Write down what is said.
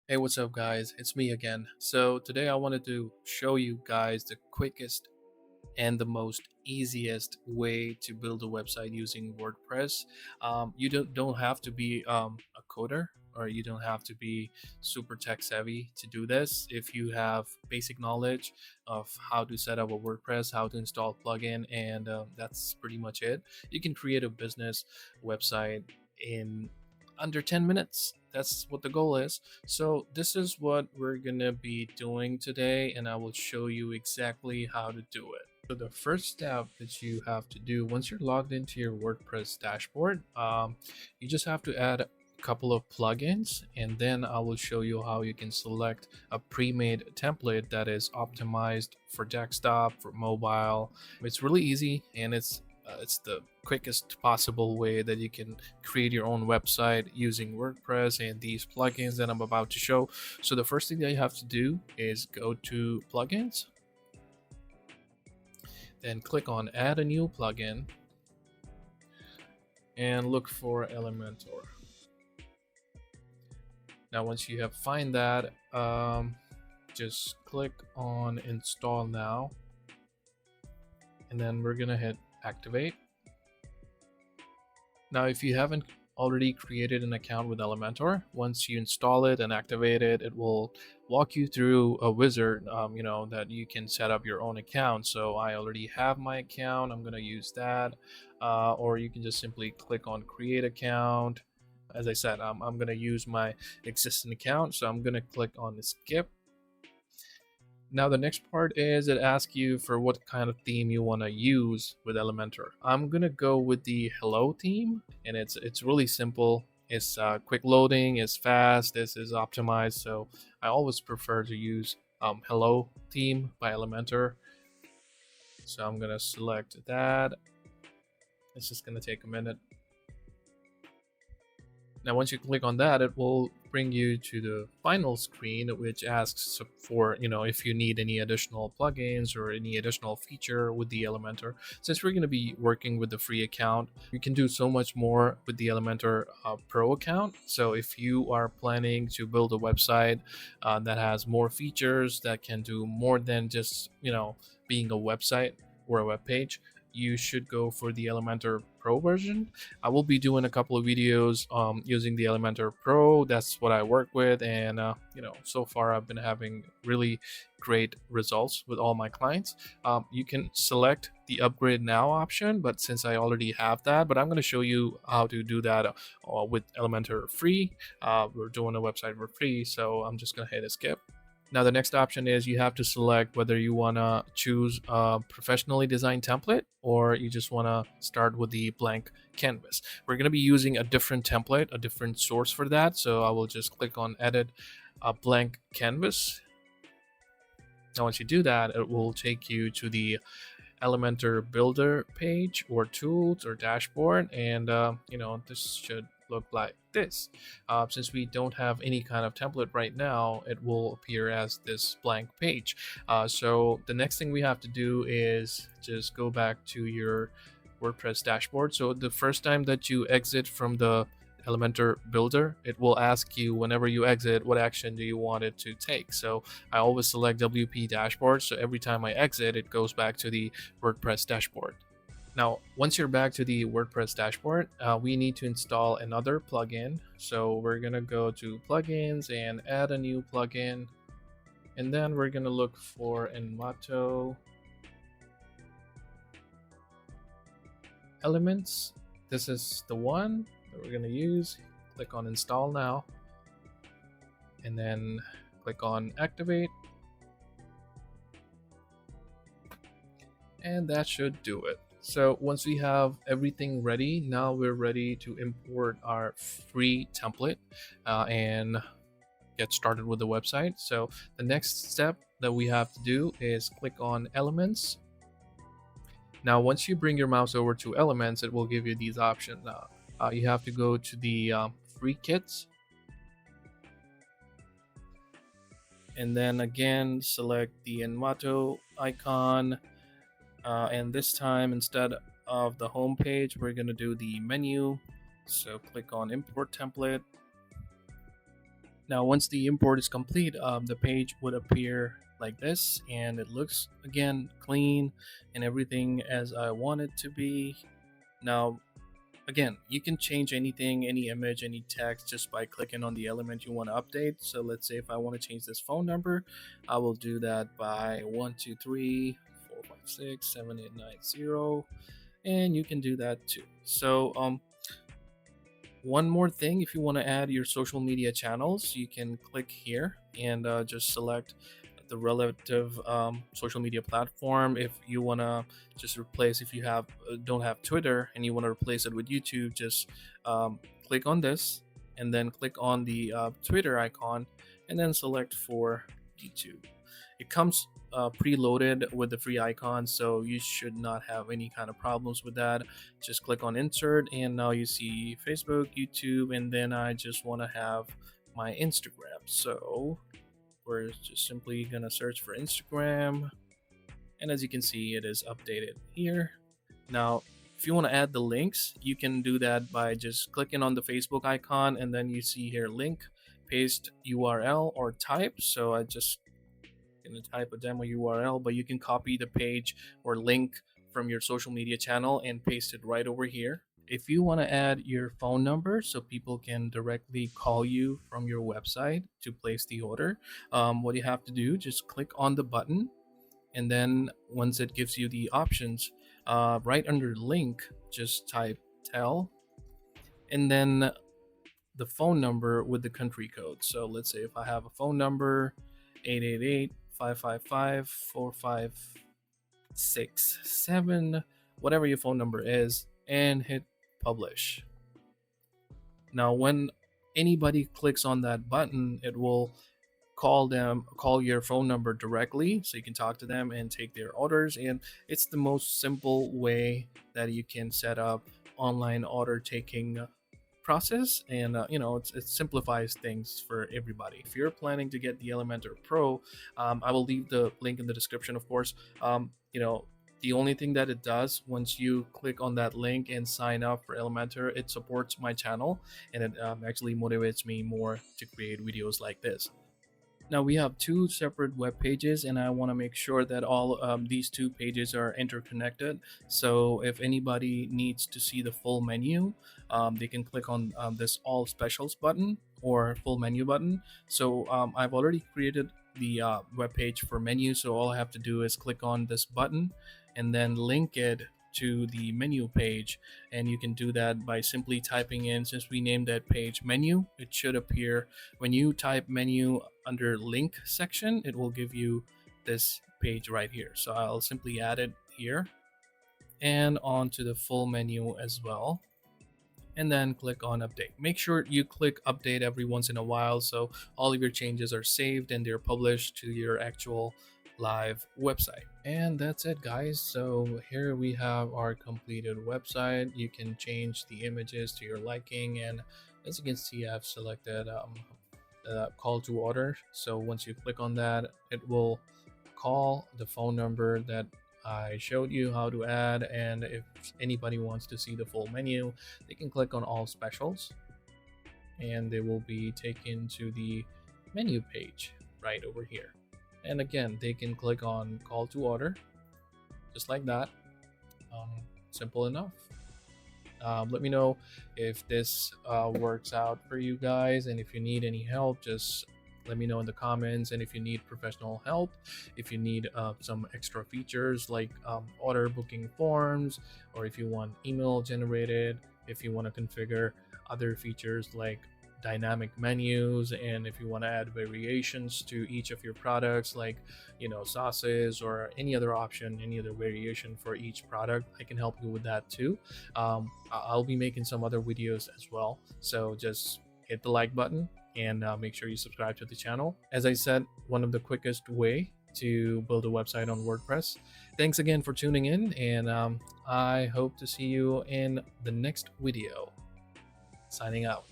Hey, what's up, guys? It's me again. So, today I wanted to show you guys the quickest and the most easiest way to build a website using WordPress. You don't have to be a coder, or you don't have to be super tech savvy to do this. If you have basic knowledge of how to set up a WordPress, how to install plugin, and that's pretty much it, you can create a business website in under 10 minutes. That's what the goal is. So this is what we're gonna be doing today, and I will show you exactly how to do it. So the first step that you have to do once you're logged into your WordPress dashboard, you just have to add a couple of plugins, and then I will show you how you can select a pre-made template that is optimized for desktop, for mobile. It's really easy, and it's the quickest possible way that you can create your own website using WordPress and these plugins that I'm about to show. So the first thing that you have to do is go to plugins, then click on add a new plugin and look for Elementor. Now once you have find that, just click on install now, and then we're gonna hit activate. Now if you haven't already created an account with Elementor, once you install it and activate it, it will walk you through a wizard, that you can set up your own account. So I already have my account, I'm going to use that, or you can just simply click on create account. As I said, I'm going to use my existing account, so I'm going to click on skip. Now the next part is it asks you for what kind of theme you want to use with Elementor. I'm gonna go with the Hello theme, and it's really simple. It's quick loading, it's fast, this is optimized, so I always prefer to use Hello theme by Elementor. So I'm gonna select that. It's just gonna take a minute. Now once you click on that, it will bring you to the final screen, which asks for, if you need any additional plugins or any additional feature with the Elementor. Since we're going to be working with the free account, you can do so much more with the Elementor Pro account. So if you are planning to build a website that has more features, that can do more than just being a website or a web page, you should go for the Elementor Pro version. I will be doing a couple of videos using the Elementor Pro. That's what I work with, and so far I've been having really great results with all my clients. You can select the upgrade now option, but since I already have that, but I'm going to show you how to do that with Elementor free. We're doing a website for free, so I'm just going to hit escape. Now the next option is you have to select whether you want to choose a professionally designed template or you just want to start with the blank canvas. We're going to be using a different template, a different source for that. So I will just click on edit a blank canvas. Now once you do that, it will take you to the Elementor builder page or tools or dashboard, and this should look like this. Since we don't have any kind of template right now, it will appear as this blank page. So the next thing we have to do is just go back to your WordPress dashboard. So the first time that you exit from the Elementor builder, it will ask you whenever you exit what action do you want it to take. So I always select WP dashboard, so every time I exit it goes back to the WordPress dashboard. Now once you're back to the WordPress dashboard, we need to install another plugin. So we're gonna go to plugins and add a new plugin, and then we're gonna look for Envato Elements. This is the one that we're going to use. Click on install now, and then click on activate, and that should do it. So once we have everything ready, now we're ready to import our free template and get started with the website. So the next step that we have to do is click on elements. Now once you bring your mouse over to elements, it will give you these options. You have to go to the free kits, and then again select the Envato icon, and this time instead of the home page, we're going to do the menu. So click on import template. Now, once the import is complete, the page would appear like this, and it looks again clean and everything as I want it to be. Now, again, you can change anything, any image, any text, just by clicking on the element you want to update. So let's say if I want to change this phone number, I will do that by 123 456 7890, and you can do that too. So one more thing, if you want to add your social media channels, you can click here and just select the relative social media platform. If you want to just replace, if you have don't have Twitter and you want to replace it with YouTube, just click on this and then click on the Twitter icon and then select for YouTube. It comes preloaded with the free icon, so you should not have any kind of problems with that. Just click on insert, and now you see Facebook, YouTube, and then I just want to have my Instagram. So we're just simply gonna search for Instagram, and as you can see, it is updated here. Now, if you want to add the links, you can do that by just clicking on the Facebook icon, and then you see here link, paste URL, or type. So I just gonna type a demo URL, but you can copy the page or link from your social media channel and paste it right over here. If you want to add your phone number so people can directly call you from your website to place the order, what you have to do, just click on the button, and then once it gives you the options, right under link, just type tell, and then the phone number with the country code. So let's say if I have a phone number 888-555-4567, whatever your phone number is, and hit publish. Now, when anybody clicks on that button, it will call your phone number directly, so you can talk to them and take their orders. And it's the most simple way that you can set up online order taking process, and it simplifies things for everybody. If you're planning to get the Elementor Pro, I will leave the link in the description, of course. The only thing that it does, once you click on that link and sign up for Elementor, it supports my channel, and it actually motivates me more to create videos like this. Now we have two separate web pages, and I want to make sure that all these two pages are interconnected. So if anybody needs to see the full menu, they can click on this all specials button or full menu button. So I've already created the web page for menu, so all I have to do is click on this button and then link it to the menu page. And you can do that by simply typing in, since we named that page menu, it should appear when you type menu under link section, it will give you this page right here. So I'll simply add it here and onto the full menu as well, and then click on update. Make sure you click update every once in a while so all of your changes are saved and they're published to your actual live website. And that's it, guys. So here we have our completed website. You can change the images to your liking, and as you can see, I've selected call to order. So once you click on that, it will call the phone number that I showed you how to add. And if anybody wants to see the full menu, they can click on all specials and they will be taken to the menu page right over here. And again, they can click on call to order just like that. Simple enough. Let me know if this works out for you guys, and if you need any help, just let me know in the comments. And if you need professional help, if you need some extra features like order booking forms, or if you want email generated, if you want to configure other features like dynamic menus, and if you want to add variations to each of your products, like sauces or any other option, any other variation for each product, I can help you with that too. I'll be making some other videos as well, so just hit the like button and make sure you subscribe to the channel. As I said, one of the quickest way to build a website on WordPress. Thanks again for tuning in, and I hope to see you in the next video. Signing out.